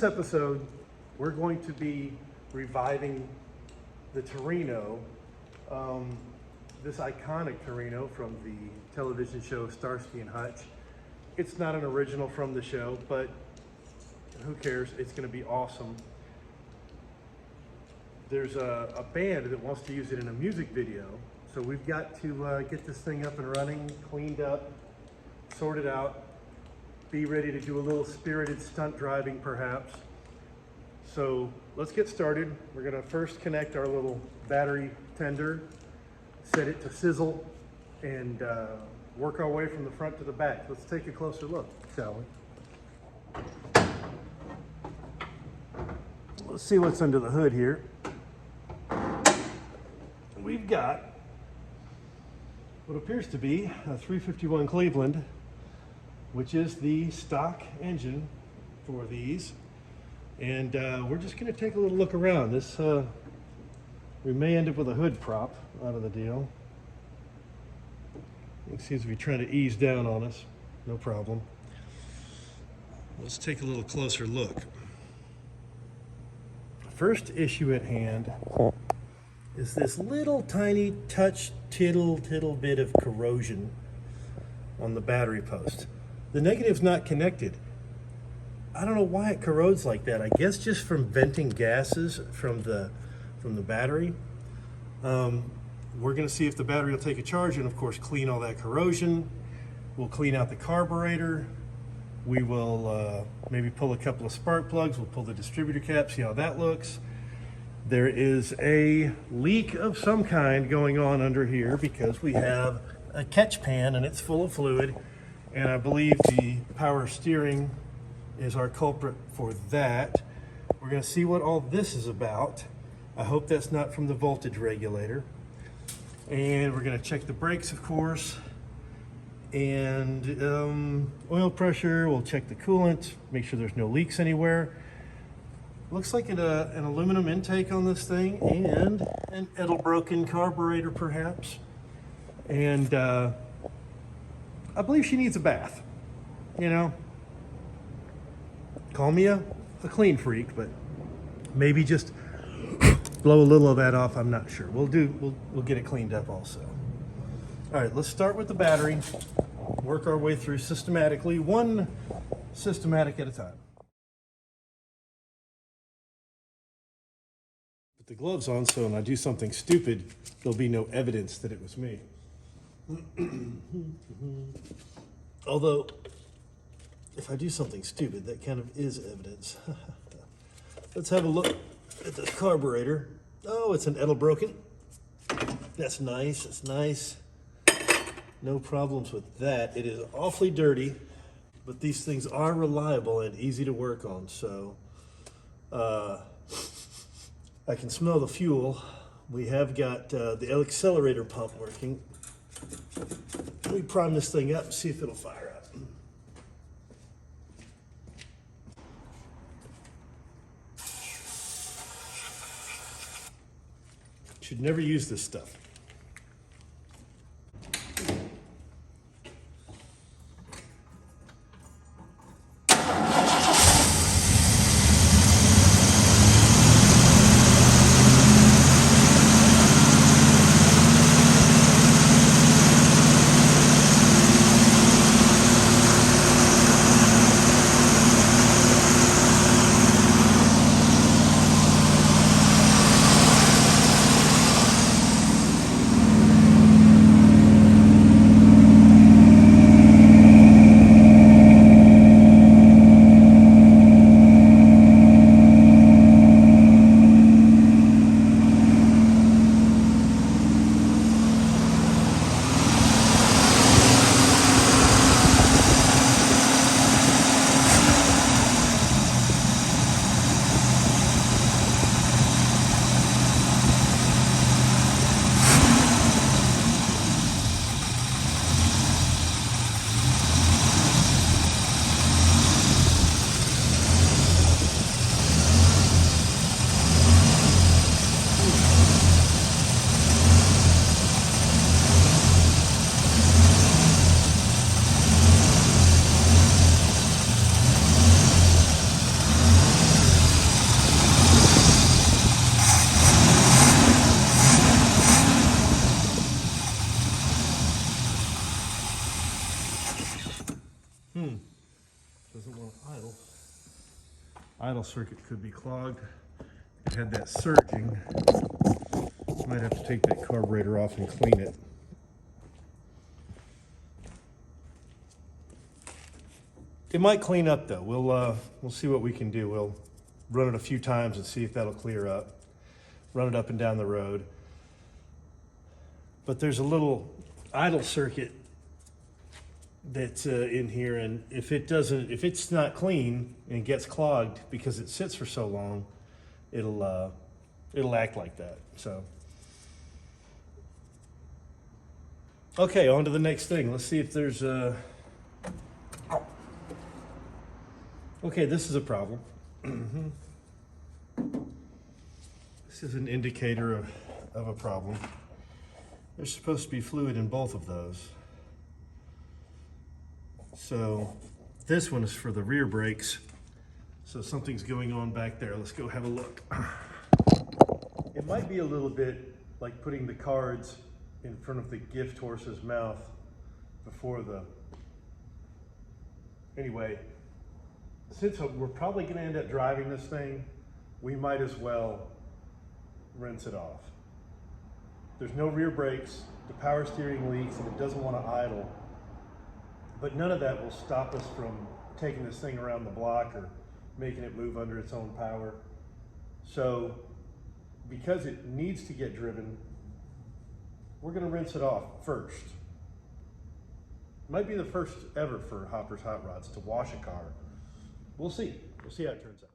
this episode, we're going to be reviving the Torino, this iconic Torino from the television show Starsky and Hutch. It's not an original from the show, but who cares? It's going to be awesome. There's a band that wants to use it in a music video, so we've got to get this thing up and running, cleaned up, sorted out, be ready to do a little spirited stunt driving perhaps. So let's get started. We're gonna first connect our little battery tender, set it to sizzle, and work our way from the front to the back. Let's take a closer look, shall we? Let's see what's under the hood here. We've got what appears to be a 351 Cleveland, which is the stock engine for these. And we're just gonna take a little look around. This, we may end up with a hood prop out of the deal. It seems to be trying to ease down on us. No problem. Let's take a little closer look. First issue at hand is this little tiny tittle bit of corrosion on the battery post. The negative's not connected. I don't know why it corrodes like that. I guess just from venting gases from the battery. We're gonna see if the battery will take a charge and of course clean all that corrosion. We'll clean out the carburetor. We will maybe pull a couple of spark plugs. We'll pull the distributor cap, see how that looks. There is a leak of some kind going on under here because we have a catch pan and it's full of fluid. And I believe the power steering is our culprit for that. We're gonna see what all this is about. I hope that's not from the voltage regulator. And we're gonna check the brakes, of course. And oil pressure, we'll check the coolant, make sure there's no leaks anywhere. Looks like an aluminum intake on this thing and an Edelbroken carburetor perhaps. And I believe she needs a bath, you know. Call me a clean freak, but maybe just blow a little of that off, I'm not sure. We'll get it cleaned up also. All right, let's start with the battery, work our way through systematically, one systematic at a time. Put the gloves on so when I do something stupid, there'll be no evidence that it was me. Although, if I do something stupid, that kind of is evidence. Let's have a look at this carburetor. Oh, it's an Edelbroken. That's nice, that's nice. No problems with that. It is awfully dirty, but these things are reliable and easy to work on, so I can smell the fuel. We have got the accelerator pump working. Let me prime this thing up and see if it'll fire up. Should never use this stuff. idle circuit could be clogged. It had that surging. Might have to take that carburetor off and clean it. It might clean up though. We'll see what we can do. We'll run it a few times and see if that'll clear up. Run it up and down the road. But there's a little idle circuit that's in here, and if it's not clean and gets clogged because it sits for so long, it'll act like that. So, okay, on to the next thing. Let's see if there's okay, this is a problem. This is an indicator of a problem. There's supposed to be fluid in both of those. So this one is for the rear brakes. So something's going on back there. Let's go have a look. It might be a little bit like putting the cards in front of the gift horse's mouth before the... Anyway, since we're probably going to end up driving this thing, we might as well rinse it off. There's no rear brakes, the power steering leaks, and it doesn't want to idle. But none of that will stop us from taking this thing around the block or making it move under its own power. So, because it needs to get driven, we're going to rinse it off first. Might be the first ever for Hopper's Hot Rods to wash a car. We'll see. We'll see how it turns out.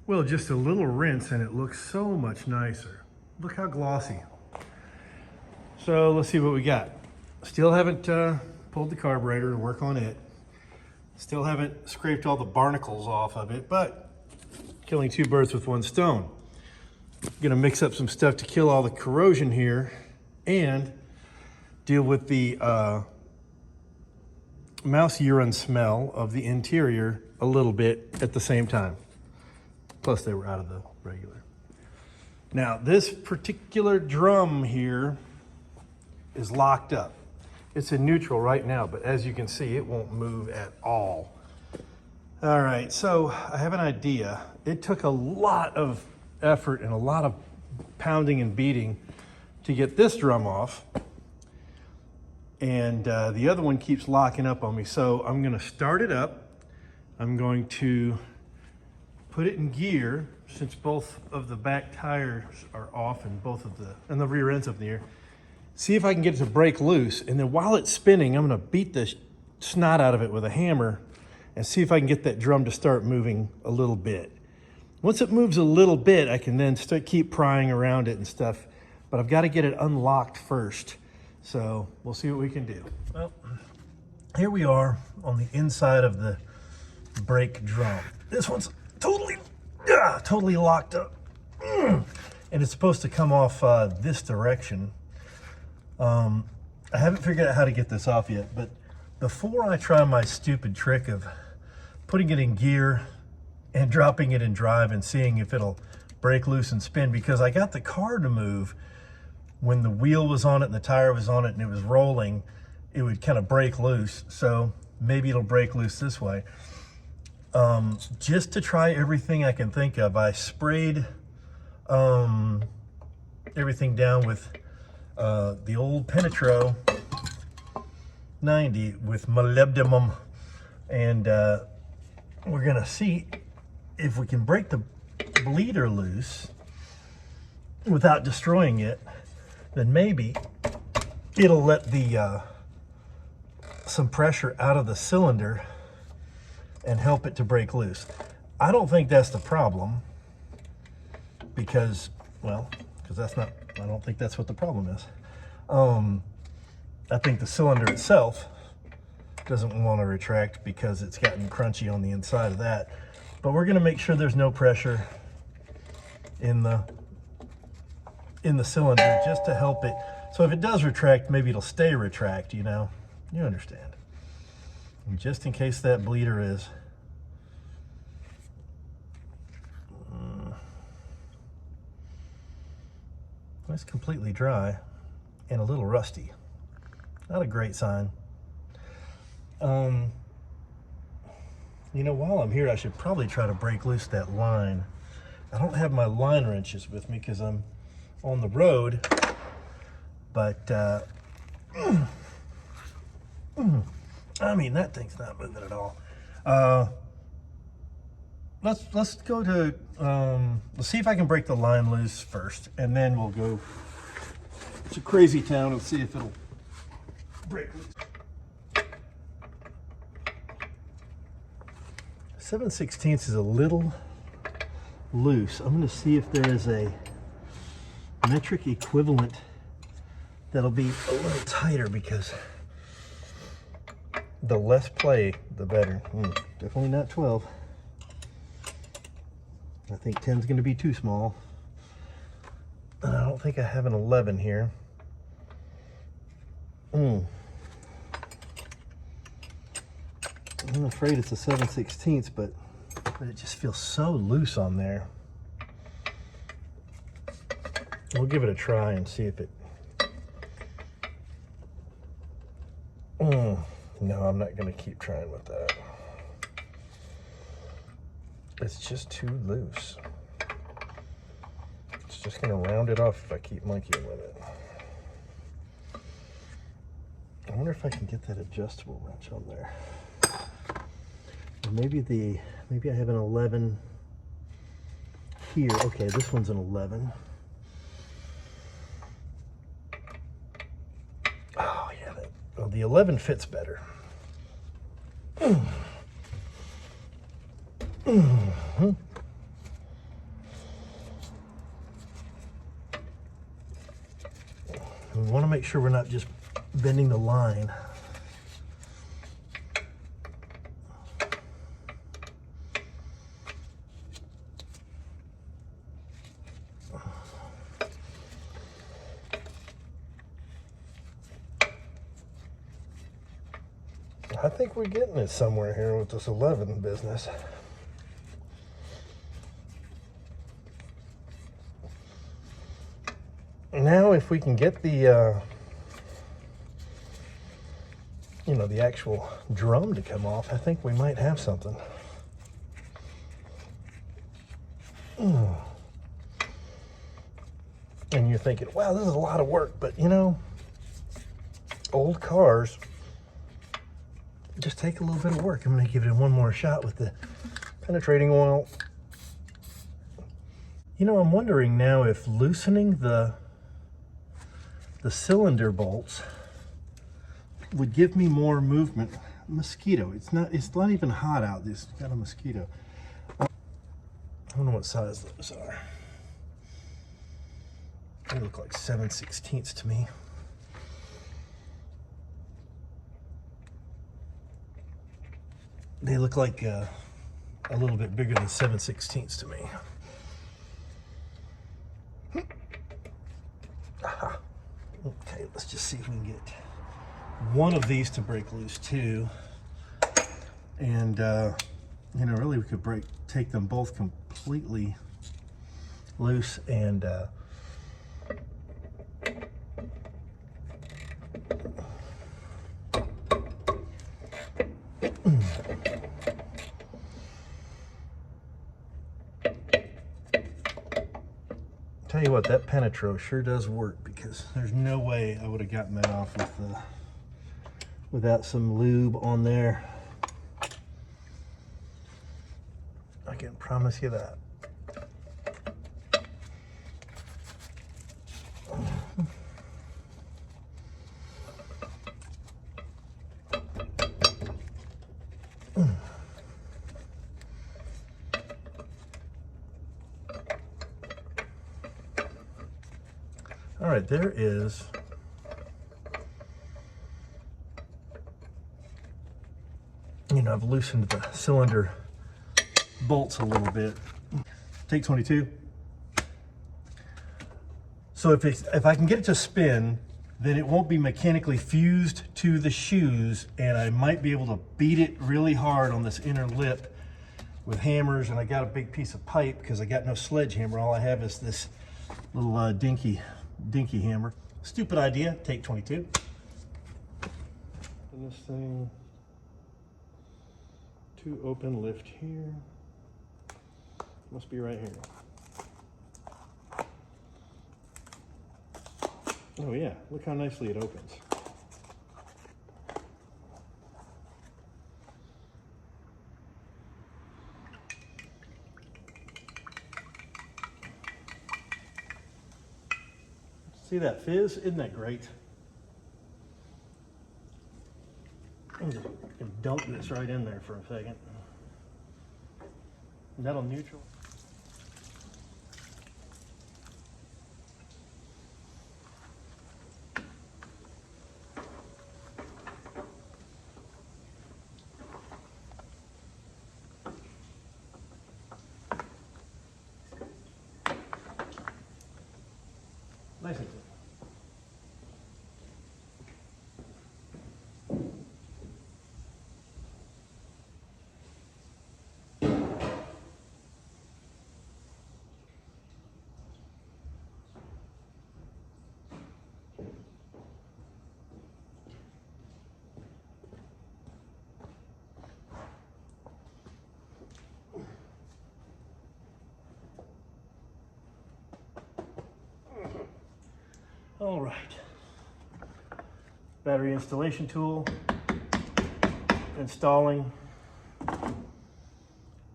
Well, just a little rinse and it looks so much nicer. Look how glossy. So let's see what we got. Still haven't pulled the carburetor to work on it. Still haven't scraped all the barnacles off of it, but killing two birds with one stone. Gonna mix up some stuff to kill all the corrosion here and deal with the mouse urine smell of the interior a little bit at the same time. Plus they were out of the regular. Now this particular drum here is locked up. It's in neutral right now, but as you can see, it won't move at all. All right, so I have an idea. It took a lot of effort and a lot of pounding and beating to get this drum off. And the other one keeps locking up on me. So I'm gonna start it up. I'm going to put it in gear, since both of the back tires are off and the rear end's up in the air. See if I can get it to break loose, and then while it's spinning, I'm gonna beat the snot out of it with a hammer and see if I can get that drum to start moving a little bit. Once it moves a little bit, I can then keep prying around it and stuff, but I've got to get it unlocked first. So we'll see what we can do. Well, here we are on the inside of the brake drum. This one's totally locked up. And it's supposed to come off this direction. I haven't figured out how to get this off yet, but before I try my stupid trick of putting it in gear and dropping it in drive and seeing if it'll break loose and spin, because I got the car to move when the wheel was on it and the tire was on it and it was rolling, it would kind of break loose. So maybe it'll break loose this way. Just to try everything I can think of, I sprayed everything down with the old Penetro 90 with molybdenum, and we're gonna see if we can break the bleeder loose without destroying it. Then maybe it'll let the some pressure out of the cylinder and help it to break loose. I don't think that's the problem, because, well, I don't think that's what the problem is. I think the cylinder itself doesn't want to retract because it's gotten crunchy on the inside of that. But we're going to make sure there's no pressure in the cylinder just to help it. So if it does retract, maybe it'll stay retract, you know. You understand. And just in case that bleeder is. It's completely dry and a little rusty. Not a great sign. You know, while I'm here, I should probably try to break loose that line. I don't have my line wrenches with me because I'm on the road, but I mean, that thing's not moving at all. Let's go to, let's see if I can break the line loose first, and then we'll go to Crazy Town and see if it'll break loose. 7/16 is a little loose. I'm going to see if there is a metric equivalent that'll be a little tighter, because the less play, the better. Definitely not 12. I think 10 is going to be too small. And I don't think I have an 11 here. I'm afraid it's a 7/16, but it just feels so loose on there. We'll give it a try and see if it... No, I'm not going to keep trying with that. It's just too loose. It's just going to round it off if I keep monkeying with it. I wonder if I can get that adjustable wrench on there. Or maybe I have an 11 here. Okay, this one's an 11. Oh yeah, well, the 11 fits better. We want to make sure we're not just bending the line. I think we're getting it somewhere here with this 11 business. Now, if we can get the, you know, the actual drum to come off, I think we might have something. And you're thinking, wow, this is a lot of work, but you know, old cars just take a little bit of work. I'm going to give it one more shot with the penetrating oil. You know, I'm wondering now if loosening the cylinder bolts would give me more movement. Mosquito. It's not even hot out. It's got a mosquito. I don't know what size those are. They look like 7/16 to me. They look like a little bit bigger than 7/16 to me. Okay, let's just see if we can get one of these to break loose too. And you know, really we could take them both completely loose and tell you what, that Penetro sure does work, because there's no way I would have gotten that off with without some lube on there. I can promise you that. All right, there is you know, I've loosened the cylinder bolts a little bit. Take 22. So if I can get it to spin, then it won't be mechanically fused to the shoes, and I might be able to beat it really hard on this inner lip with hammers. And I got a big piece of pipe because I got no sledgehammer. All I have is this little dinky hammer. Stupid idea. Take 22. And this thing, 2 open, lift here. Must be right here. Oh yeah, look how nicely it opens. See that fizz? Isn't that great? I'm just gonna dunk this right in there for a second. Metal neutral. Nice and clean. All right, battery installation tool, installing.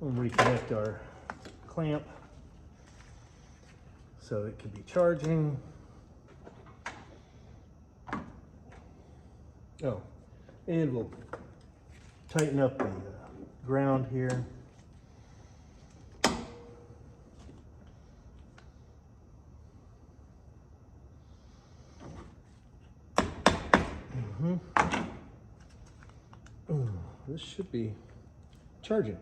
We'll reconnect our clamp so it can be charging. Oh, and we'll tighten up the ground here. This should be charging.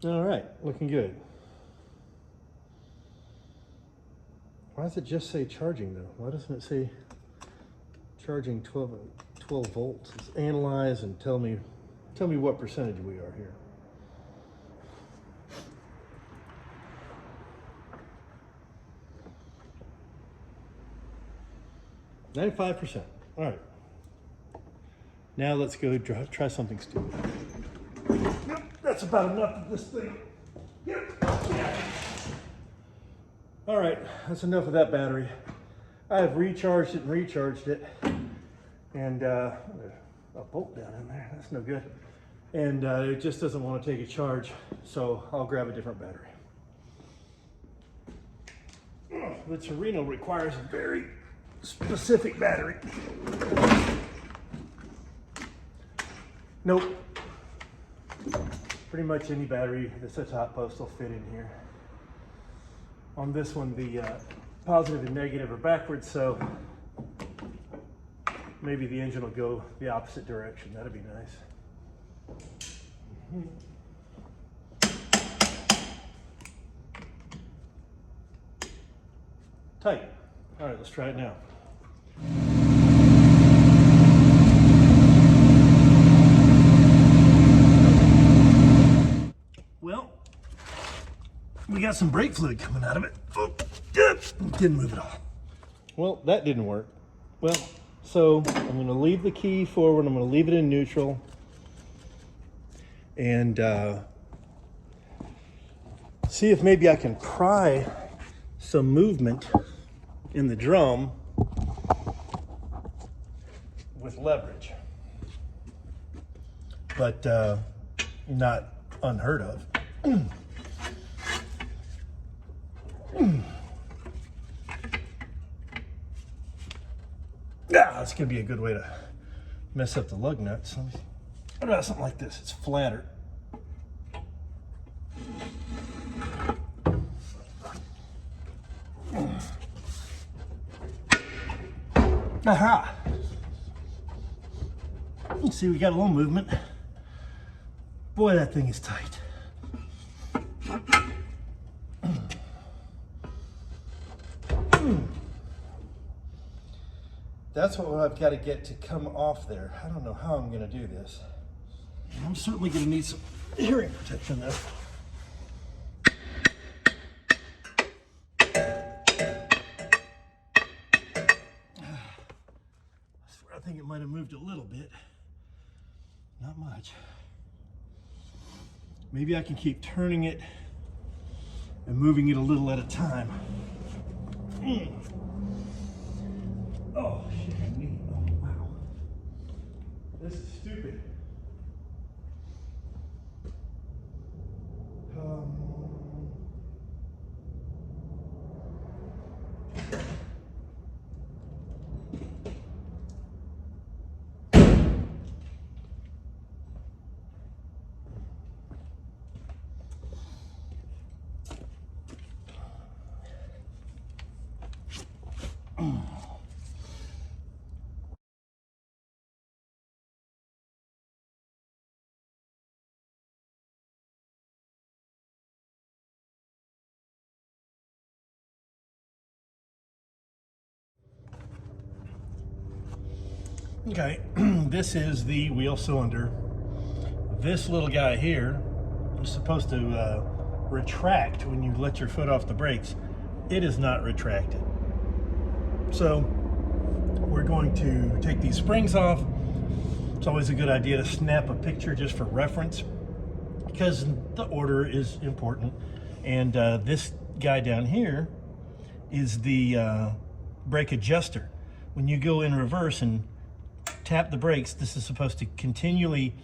All right, looking good. Why does it just say charging though? Why doesn't it say charging 12 volts? Let's analyze and tell me what percentage we are here. %. All right. Now let's go try something stupid. Yep, that's about enough of this thing. Yep. Yeah. All right, that's enough of that battery. I have recharged it and recharged it. And there's a bolt down in there, that's no good. And it just doesn't want to take a charge, so I'll grab a different battery. The Torino requires a very specific battery. Nope. Pretty much any battery that's a top post will fit in here. On this one, the positive and negative are backwards, so maybe the engine will go the opposite direction. That'd be nice. Tight. All right, let's try it now. Well, we got some brake fluid coming out of it. Oh, didn't move at all. Well, that didn't work. Well, so I'm going to leave the key forward. I'm going to leave it in neutral. And see if maybe I can pry some movement in the drum with leverage, but not unheard of. That's gonna be a good way to mess up the lug nuts. What about something like this? It's flatter. Aha! You see, we got a little movement. Boy, that thing is tight. That's what I've got to get to come off there. I don't know how I'm going to do this. I'm certainly going to need some hearing protection though. I think it might have moved a little bit. Not much. Maybe I can keep turning it and moving it a little at a time. Oh, shit, me. Oh, wow. This is stupid. Okay, this is the wheel cylinder. This little guy here is supposed to retract when you let your foot off the brakes. It is not retracted. So we're going to take these springs off. It's always a good idea to snap a picture just for reference because the order is important. And this guy down here is the brake adjuster. When you go in reverse and tap the brakes, this is supposed to continually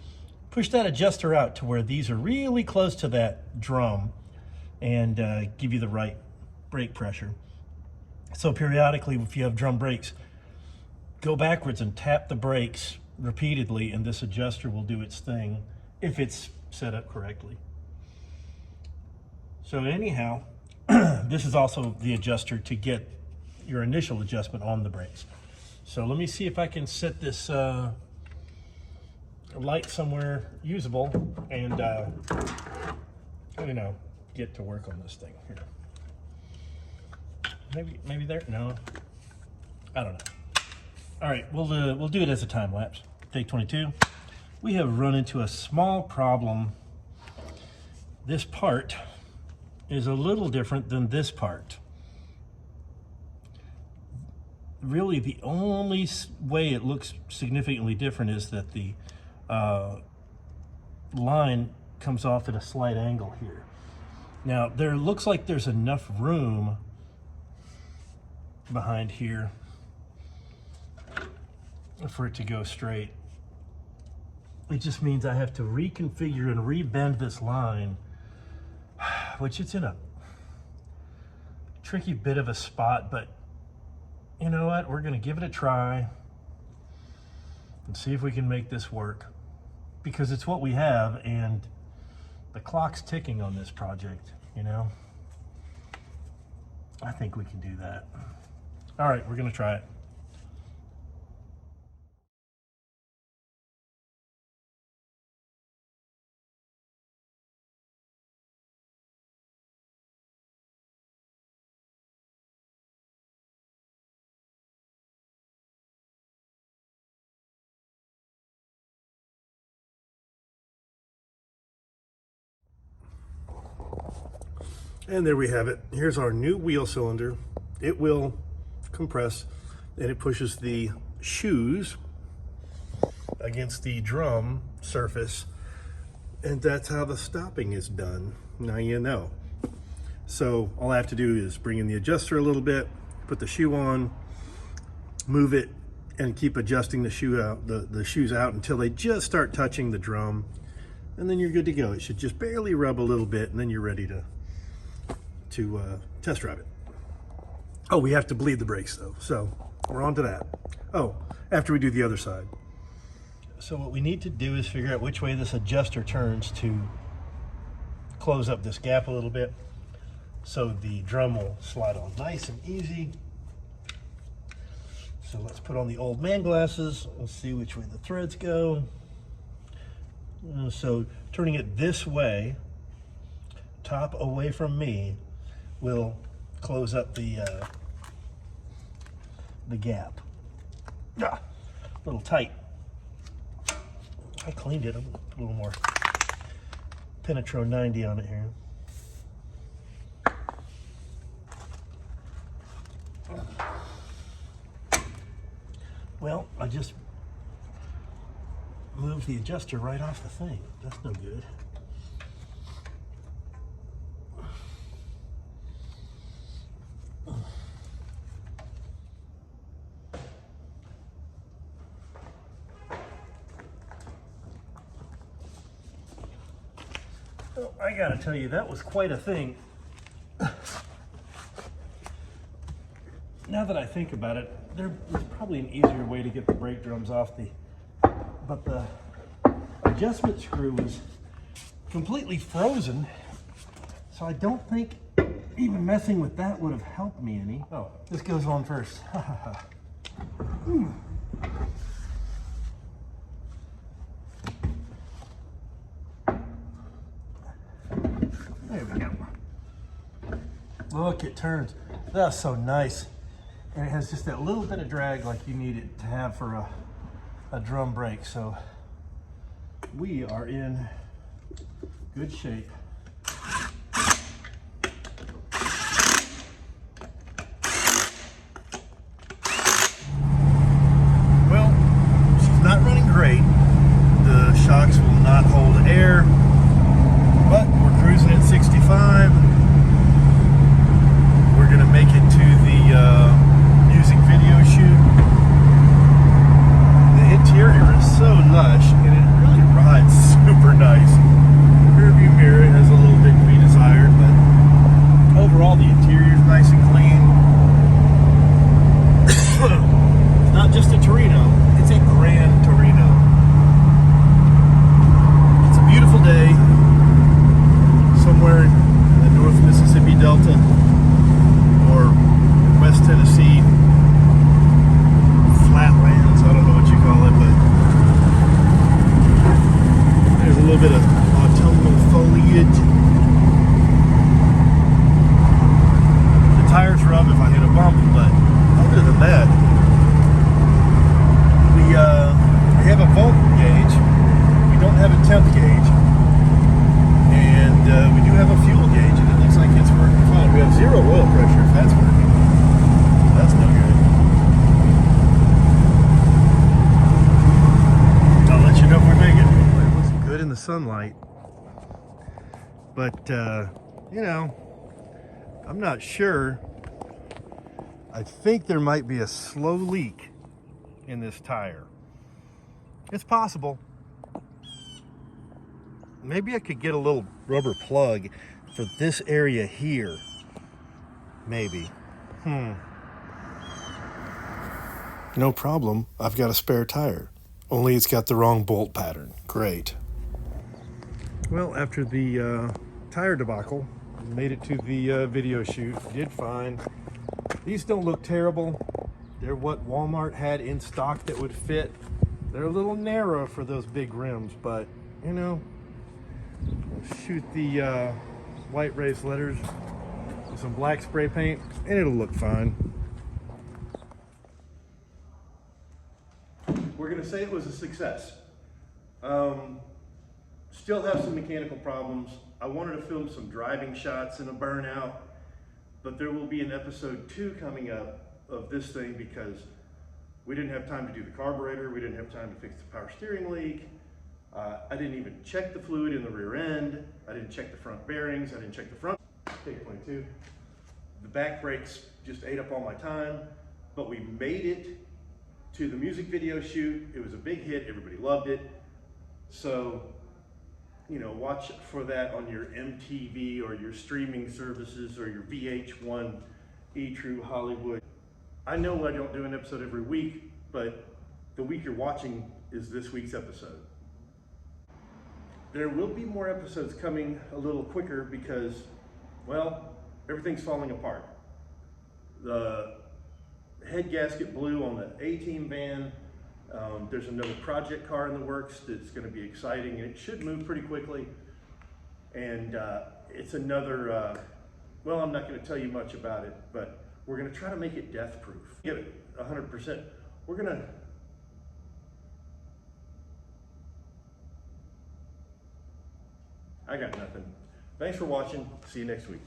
push that adjuster out to where these are really close to that drum and give you the right brake pressure. So periodically, if you have drum brakes, go backwards and tap the brakes repeatedly, and this adjuster will do its thing if it's set up correctly. So anyhow, this is also the adjuster to get your initial adjustment on the brakes. So let me see if I can set this light somewhere usable and you know, get to work on this thing here. Maybe there. No, I don't know. All right, we'll do it as a time lapse. Take 22. We have run into a small problem. This part is a little different than this part. Really, the only way it looks significantly different is that the line comes off at a slight angle here. Now, there looks like there's enough room behind here for it to go straight. It just means I have to reconfigure and rebend this line, which it's in a tricky bit of a spot, but you know what? We're going to give it a try and see if we can make this work, because it's what we have and the clock's ticking on this project, you know? I think we can do that. All right, we're going to try it. And there we have it. Here's our new wheel cylinder. It will compress and it pushes the shoes against the drum surface, and that's how the stopping is done. Now you know. So all I have to do is bring in the adjuster a little bit, put the shoe on, move it, and keep adjusting the shoe out, the shoes out until they just start touching the drum, and then you're good to go. It should just barely rub a little bit, and then you're ready to test drive it. Oh, we have to bleed the brakes though, so we're on to that. Oh, after we do the other side. So what we need to do is figure out which way this adjuster turns to close up this gap a little bit so the drum will slide on nice and easy. So let's put on the old man glasses. Let's see which way the threads go. So turning it this way, top away from me, will close up the gap. Ah, a little tight. I cleaned it. I'm gonna put a little more Penetro 90 on it here. Well, I just moved the adjuster right off the thing. That's no good. Well, I gotta tell you, that was quite a thing. Now that I think about it, there's probably an easier way to get the brake drums off but the adjustment screw was completely frozen, so I don't think even messing with that would have helped me any. Oh, this goes on first. There we go. Look, it turns. That's so nice. And it has just that little bit of drag like you need it to have for a drum brake. So we are in good shape. Well, she's not running great. The shocks will not hold air, but we're cruising at 65. We're gonna make it to the music video shoot. The interior is so lush and it really rides super nice. Rear view mirror has a little bit to be desired, but overall the interior is nice and clean. It's not just a Torino, it's a grand Torino. It's a beautiful day somewhere in the North Mississippi Delta or West Tennessee flatlands, I don't know what you call it, but there's a little bit of autumnal foliage. The tires rub if I hit a bump, but other than that, we have a volt gauge, we don't have a temp gauge, and we do have a fuel gauge, and it looks like it's working fine. We have zero oil pressure if that's working. That's no good. I'll let you know if we make it. It looks good in the sunlight, but you know, I'm not sure. I think there might be a slow leak in this tire. It's possible. Maybe I could get a little rubber plug for this area here. Maybe. No problem. I've got a spare tire. Only it's got the wrong bolt pattern. Great. Well, after the tire debacle, made it to the video shoot. Did fine. These don't look terrible. They're what Walmart had in stock that would fit. They're a little narrow for those big rims, but you know, shoot the white raised letters with some black spray paint and it'll look fine. We're gonna say it was a success. Still have some mechanical problems. I wanted to film some driving shots in a burnout, but there will be an episode 2 coming up of this thing because we didn't have time to do the carburetor, we didn't have time to fix the power steering leak. I didn't even check the fluid in the rear end. I didn't check the front bearings. I didn't check the front. Take 22. The back brakes just ate up all my time, but we made it to the music video shoot. It was a big hit. Everybody loved it. So, you know, watch for that on your MTV or your streaming services or your VH1 E-True Hollywood. I know I don't do an episode every week, but the week you're watching is this week's episode. There will be more episodes coming a little quicker because, well, everything's falling apart. The head gasket blew on the A-Team van. There's another project car in the works that's going to be exciting, and it should move pretty quickly. And it's another, well, I'm not going to tell you much about it, but we're going to try to make it death proof. Get it 100%. We're going to, I got nothing. Thanks for watching. See you next week.